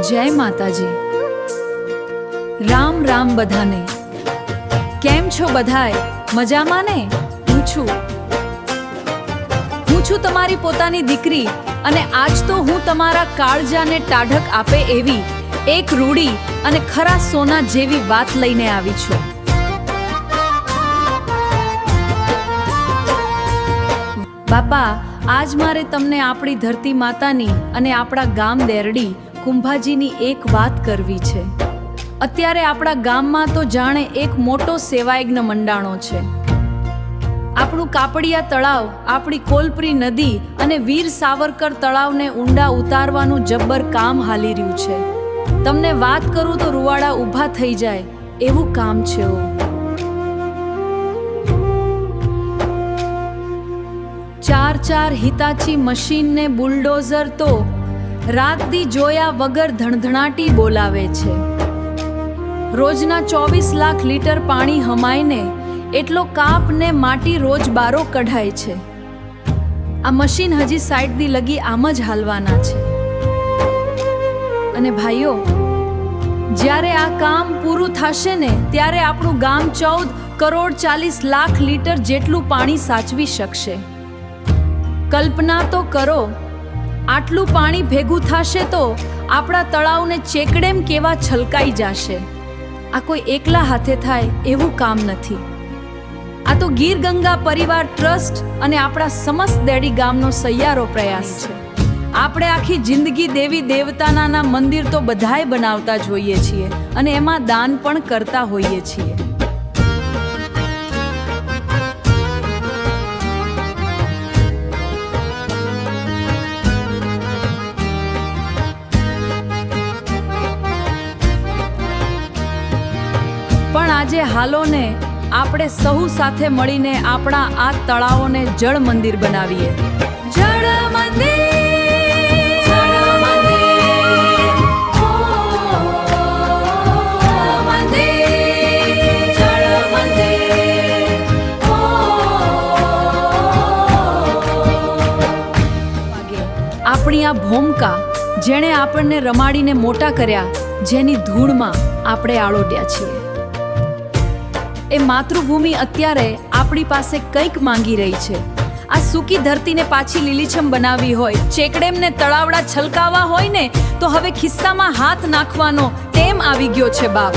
જય માતાજી। રામ રામ બધાને। કેમ છો બધાય? મજામાં ને? હું છું તમારી પોતાની દીકરી અને આજ તો હું તમારા કાળજાને ટાઢક આપે એવી એક રૂડી અને ખરા સોના જેવી વાત લઈને આવી છું। બાપા, આજ મારે તમને આપણી ધરતી માતાની અને આપણા ગામ દેરડી કુંભાજીની એક વાત કરવી છે। અત્યારે આપણા ગામમાં તો જાણે એક મોટો સેવાયજ્ઞ મંડાણો છે। આપણું કાપડિયા તળાવ, આપણી કોલપરી નદી અને વીર સાવરકર તળાવને ઊંડા ઉતારવાનું જબ્બર કામ હાલી રહ્યું છે। તમને વાત કરું તો રૂવાડા ઊભા થઈ જાય એવું કામ છે। ચાર હિતાચી મશીન ને બુલડોઝર તો રાત દી જોયા વગર ધણધણાટી બોલાવે છે। રોજના 24 લાખ લીટર પાણી હમાઈને એટલો કાપ ને માટી રોજ બારો કઢાય છે। આ મશીન હજી સાઈડ દી લગી આમ જ હાલવાના છે। અને ભાઈઓ, જ્યારે આ કામ પૂરું થશે ને ત્યારે આપણું ગામ 14 કરોડ 40 લાખ લીટર જેટલું પાણી સાચવી શકશે। કલ્પના તો કરો, આટલું પાણી ભેગું થશે તો આપણા તળાવને ચેકડેમ કેવા છલકાઈ જશે। આ કોઈ એકલા હાથે થાય એવું કામ નથી। આ તો ગીર ગંગા પરિવાર ટ્રસ્ટ અને આપણા સમસ્ત દેડી ગામનો સહિયારો પ્રયાસ છે। આપણે આખી જિંદગી દેવી દેવતાના મંદિર તો બધાય બનાવતા જોઈએ છીએ અને એમાં દાન પણ કરતા હોઈએ છીએ। પણ આજે હાલો ને આપણે સહુ સાથે મળીને આપણા આ તળાવોને જળ મંદિર બનાવીએ। જળ મંદિર, આપણી આ ભૂમિકા જેણે આપણને રમાડીને મોટા કર્યા, જેની ધૂળમાં આપણે આળોટ્યા છીએ, એ માતૃભૂમિ અત્યારે આપણી પાસે કંઈક માંગી રહી છે। આ સૂકી ધરતીને પાછી લીલીછમ બનાવવી હોય, ચેકડેમને તળાવડા છલકાવા હોય ને તો હવે ખિસ્સામાં હાથ નાખવાનો ટેમ આવી ગયો છે બાપ।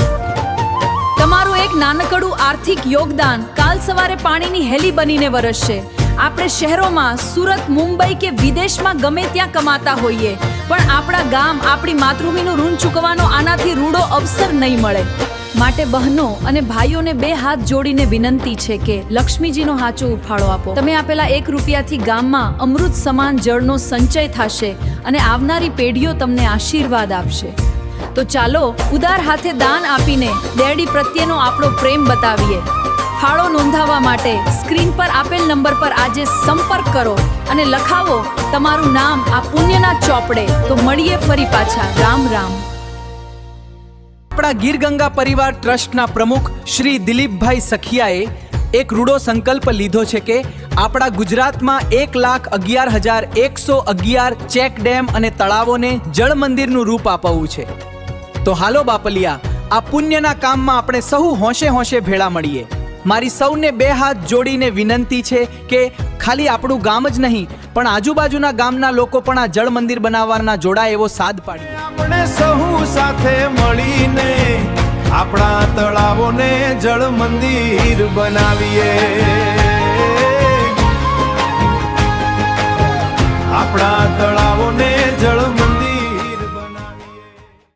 તમારું એક નાનકડું આર્થિક યોગદાન કાલ સવારે પાણીની હેલી બનીને વરસશે। આપણે શહેરોમાં, સુરત, મુંબઈ કે વિદેશમાં ગમે ત્યાં કમાતા હોઈએ, પણ આપણા ગામ, આપણી માતૃભૂમિનું ઋણ ચૂકવવાનો આનાથી રૂડો અવસર નહીં મળે। માટે બહેનો અને ભાઈઓને બે હાથ જોડીને વિનંતી છે કે લક્ષ્મીજીનો હાચો ઉફાળો આપો। તમે આપેલા 1 રૂપિયાથી ગામમાં અમૃત સમાન જળનો સંચય થશે અને આવનારી પેઢીઓ તમને આશીર્વાદ આપશે। તો ચાલો ઉદાર હાથે દાન આપીને દેરડી પ્રત્યેનો આપણો પ્રેમ બતાવીએ। ફાળો નોંધાવવા માટે સ્ક્રીન પર આપેલ નંબર પર આજે સંપર્ક કરો અને લખાવો તમારું નામ આ પુણ્યના ચોપડે। તો મળીએ ફરી પાછા। રામ રામ। આપણા ગીર ગંગા પરિવાર ટ્રસ્ટના પ્રમુખ શ્રી દિલીપભાઈ સખિયાએ એક રૂડો સંકલ્પ લીધો છે કે આપણા ગુજરાતમાં 1,11,111 ચેક ડેમ અને તળાવોને જળ મંદિરનું રૂપ આપવું છે। તો હાલો બાપલિયા, આ પુણ્યના કામમાં આપણે સહુ હોંશે હોંશે ભેળા મળીએ। મારી સૌને બે હાથ જોડીને વિનંતી છે કે ખાલી આપણું ગામ જ નહીં પણ આજુબાજુના ગામના લોકો પણ આ જળ મંદિર બનાવવાના જોડાય એવો સાદ પાડીએ। આપણે સહુ સાથે મળીને આપણા તળાવોને જળ મંદિર બનાવીએ।